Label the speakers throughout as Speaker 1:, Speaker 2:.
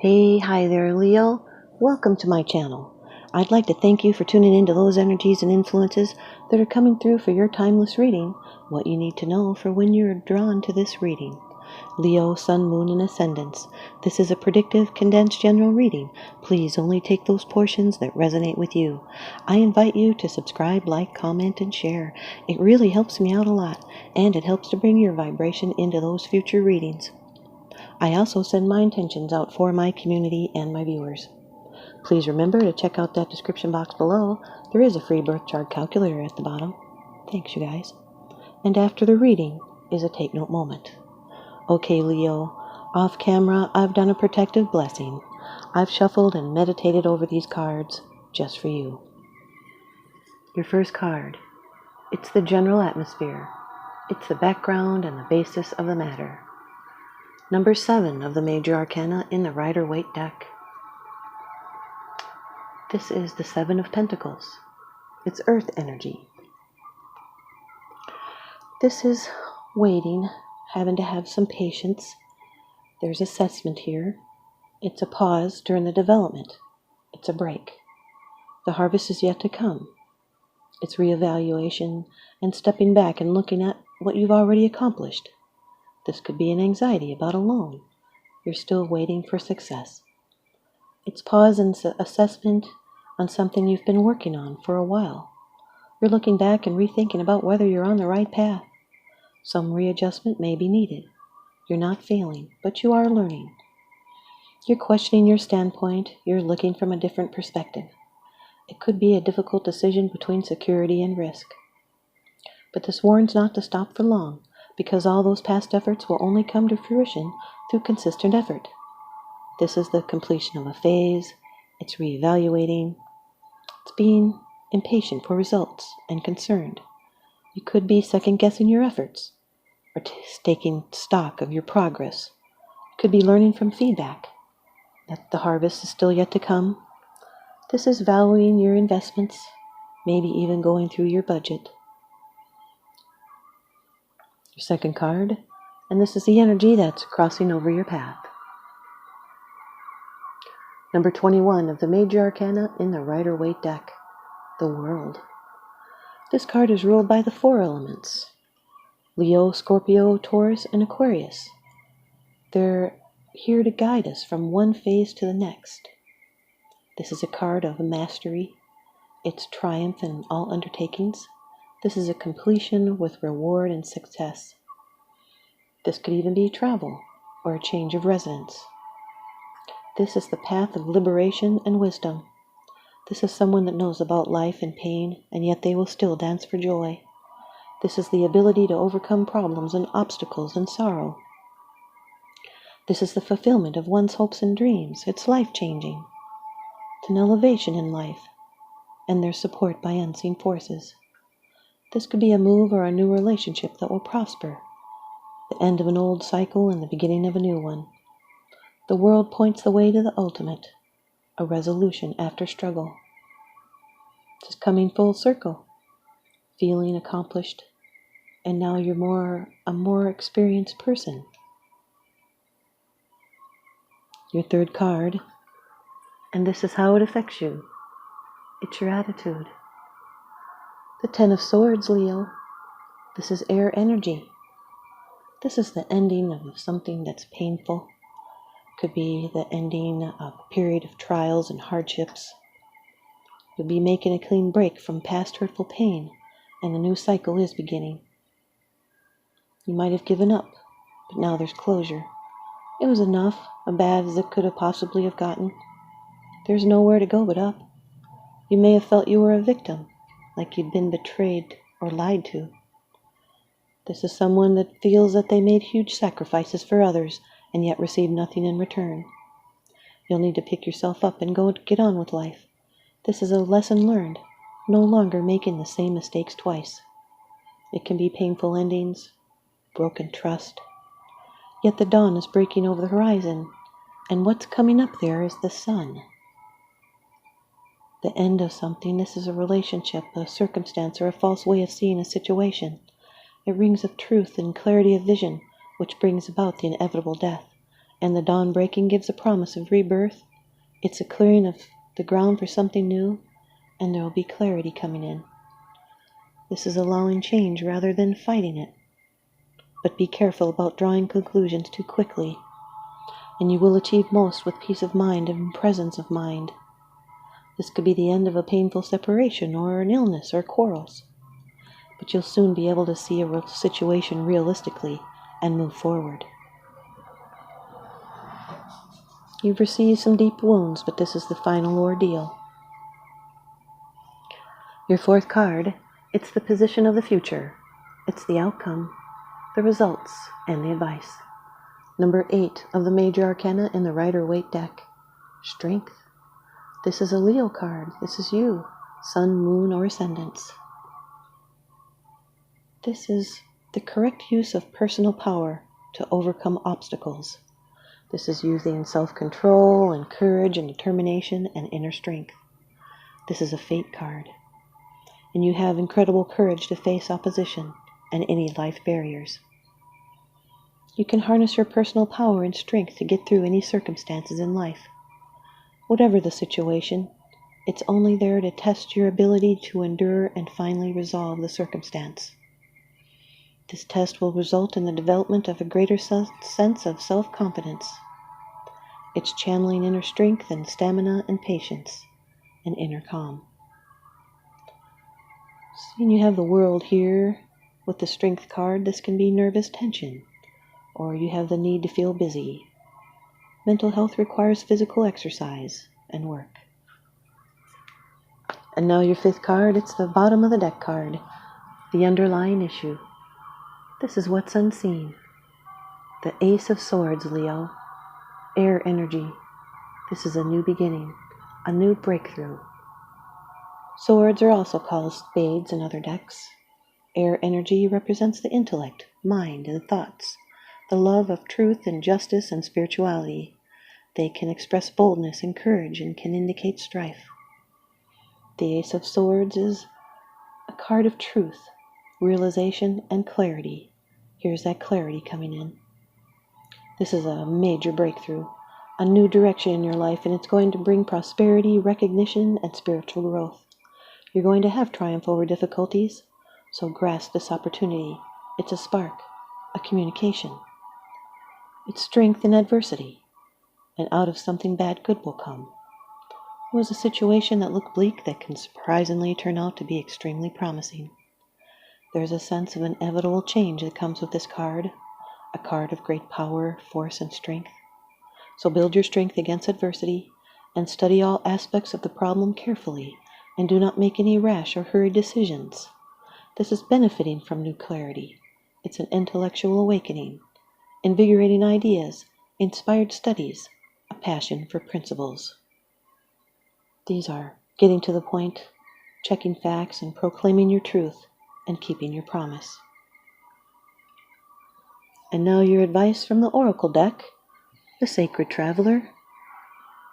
Speaker 1: Hey, hi there, Leo. Welcome to my channel. I'd like to thank you for tuning into those energies and influences that are coming through for your timeless reading, what you need to know for when you're drawn to this reading. Leo, Sun, Moon, and Ascendants. This is a predictive, condensed general reading. Please only take those portions that resonate with you. I invite you to subscribe, like, comment, and share. It really helps me out a lot, and it helps to bring your vibration into those future readings. I also send my intentions out for my community and my viewers. Please remember to check out that description box below. There is a free birth chart calculator at the bottom. Thanks, you guys. And after the reading is a take note moment. Okay, Leo, off camera, I've done a protective blessing. I've shuffled and meditated over these cards just for you. Your first card. It's the general atmosphere. It's the background and the basis of the matter. Number 7 of the major arcana in the Rider-Waite deck. This is the 7 of Pentacles. It's earth energy. This is waiting, having to have some patience. There's assessment here. It's a pause during the development. It's a break. The harvest is yet to come. It's reevaluation and stepping back and looking at what you've already accomplished. This could be an anxiety about a loan. You're still waiting for success. It's pause and assessment on something you've been working on for a while. You're looking back and rethinking about whether you're on the right path. Some readjustment may be needed. You're not failing, but you are learning. You're questioning your standpoint. You're looking from a different perspective. It could be a difficult decision between security and risk. But this warns not to stop for long, because all those past efforts will only come to fruition through consistent effort. This is the completion of a phase. It's reevaluating. It's being impatient for results and concerned. You could be second-guessing your efforts or taking stock of your progress. You could be learning from feedback that the harvest is still yet to come. This is valuing your investments, maybe even going through your budget. Your second card, and this is the energy that's crossing over your path. Number 21 of the major arcana in the Rider-Waite deck, the World. This card is ruled by the 4 elements: Leo, Scorpio, Taurus, and Aquarius. They're here to guide us from one phase to the next. This is a card of mastery. It's triumph in all undertakings. This is a completion with reward and success. This could even be travel or a change of residence. This is the path of liberation and wisdom. This is someone that knows about life and pain, and yet they will still dance for joy. This is the ability to overcome problems and obstacles and sorrow. This is the fulfillment of one's hopes and dreams. It's life-changing. It's an elevation in life, and there's support by unseen forces. This could be a move or a new relationship that will prosper. The end of an old cycle and the beginning of a new one. The world points the way to the ultimate, a resolution after struggle. Just coming full circle, feeling accomplished, and now you're a more experienced person. Your third card, and this is how it affects you. It's your attitude. The 10 of Swords, Leo. This is air energy. This is the ending of something that's painful. Could be the ending of a period of trials and hardships. You'll be making a clean break from past hurtful pain, and a new cycle is beginning. You might have given up, but now there's closure. It was enough, as bad as it could have possibly have gotten. There's nowhere to go but up. You may have felt you were a victim, like you'd been betrayed or lied to. This is someone that feels that they made huge sacrifices for others and yet received nothing in return. You'll need to pick yourself up and go get on with life. This is a lesson learned, no longer making the same mistakes twice. It can be painful endings, broken trust. Yet the dawn is breaking over the horizon, and what's coming up there is the sun. The end of something. This is a relationship, a circumstance, or a false way of seeing a situation. It rings of truth and clarity of vision, which brings about the inevitable death. and the dawn breaking gives a promise of rebirth. It's a clearing of the ground for something new, and there will be clarity coming in. This is allowing change rather than fighting it. But be careful about drawing conclusions too quickly, and you will achieve most with peace of mind and presence of mind. This could be the end of a painful separation or an illness or quarrels. But you'll soon be able to see a situation realistically and move forward. You've received some deep wounds, but this is the final ordeal. Your fourth card, it's the position of the future. It's the outcome, the results, and the advice. Number 8 of the major arcana in the Rider-Waite deck, strength. This is a Leo card. This is you, sun, moon, or ascendants. This is the correct use of personal power to overcome obstacles. This is using self-control and courage and determination and inner strength. This is a fate card. And you have incredible courage to face opposition and any life barriers. You can harness your personal power and strength to get through any circumstances in life. Whatever the situation, it's only there to test your ability to endure and finally resolve the circumstance. This test will result in the development of a greater sense of self-confidence. It's channeling inner strength and stamina and patience and inner calm. Seeing you have the world here with the strength card, this can be nervous tension, or you have the need to feel busy. Mental health requires physical exercise and work. And now your fifth card, it's the bottom of the deck card, the underlying issue. This is what's unseen. The Ace of Swords, Leo. Air energy. This is a new beginning, a new breakthrough. Swords are also called spades in other decks. Air energy represents the intellect, mind, and thoughts, the love of truth and justice and spirituality. They can express boldness and courage and can indicate strife. The Ace of Swords is a card of truth, realization, and clarity. Here's that clarity coming in. This is a major breakthrough, a new direction in your life, and it's going to bring prosperity, recognition, and spiritual growth. You're going to have triumph over difficulties, so grasp this opportunity. It's a spark, a communication. It's strength in adversity, and out of something bad good will come. It was a situation that looked bleak that can surprisingly turn out to be extremely promising. There's a sense of inevitable change that comes with this card, a card of great power, force, and strength. So build your strength against adversity and study all aspects of the problem carefully, and do not make any rash or hurried decisions. This is benefiting from new clarity. It's an intellectual awakening, invigorating ideas, inspired studies, a passion for principles. These are getting to the point, checking facts, and proclaiming your truth, and keeping your promise. And now your advice from the Oracle deck, The Sacred Traveler,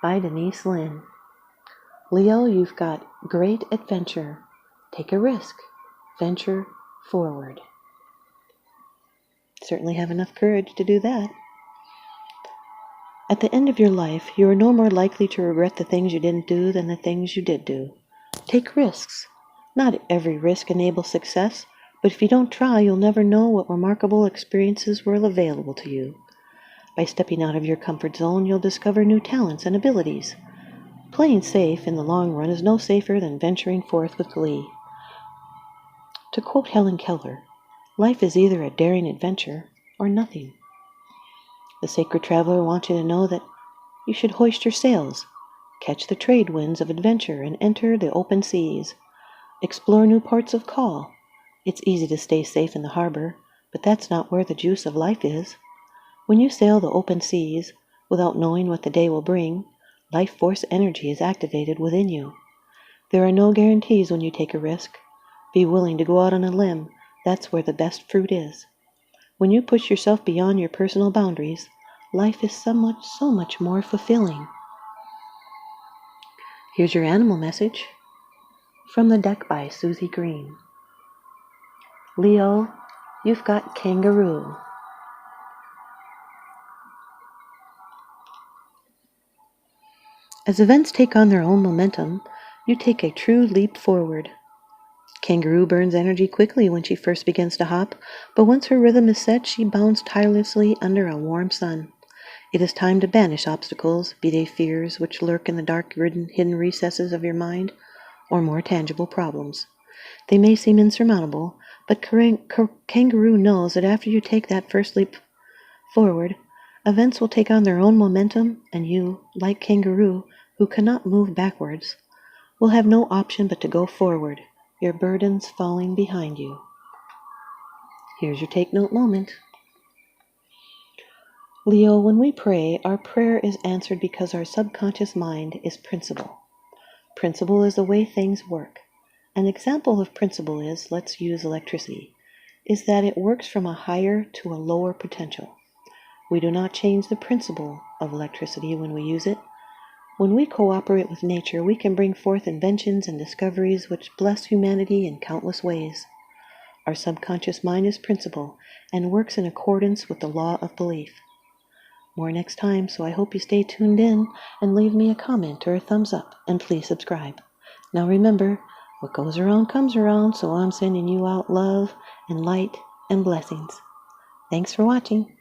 Speaker 1: by Denise, Linn. Leo, you've got great adventure. Take a risk. Venture forward. Certainly have enough courage to do that. At the end of your life, you are no more likely to regret the things you didn't do than the things you did do. Take risks. Not every risk enables success, but if you don't try, you'll never know what remarkable experiences were available to you. By stepping out of your comfort zone, you'll discover new talents and abilities. Playing safe in the long run is no safer than venturing forth with glee. To quote Helen Keller, life is either a daring adventure or nothing. The Sacred Traveler wants you to know that you should hoist your sails, catch the trade winds of adventure, and enter the open seas. Explore new ports of call. It's easy to stay safe in the harbor, but that's not where the juice of life is. When you sail the open seas, without knowing what the day will bring, life force energy is activated within you. There are no guarantees when you take a risk. Be willing to go out on a limb. That's where the best fruit is. When you push yourself beyond your personal boundaries, life is so much more fulfilling. Here's your animal message from the deck by Susie Green. Leo, you've got kangaroo. As events take on their own momentum, you take a true leap forward. Kangaroo burns energy quickly when she first begins to hop, but once her rhythm is set, she bounds tirelessly under a warm sun. It is time to banish obstacles, be they fears which lurk in the dark hidden recesses of your mind, or more tangible problems. They may seem insurmountable, but Kangaroo knows that after you take that first leap forward, events will take on their own momentum, and you, like Kangaroo, who cannot move backwards, will have no option but to go forward, your burdens falling behind you. Here's your take note moment. Leo, when we pray, our prayer is answered because our subconscious mind is principle. Principle is the way things work. An example of principle is, let's use electricity, is that it works from a higher to a lower potential. We do not change the principle of electricity when we use it. When we cooperate with nature, we can bring forth inventions and discoveries which bless humanity in countless ways. Our subconscious mind is principle and works in accordance with the law of belief. More next time, so I hope you stay tuned in and leave me a comment or a thumbs up, and please subscribe. Now remember, what goes around comes around, so I'm sending you out love and light and blessings. Thanks for watching.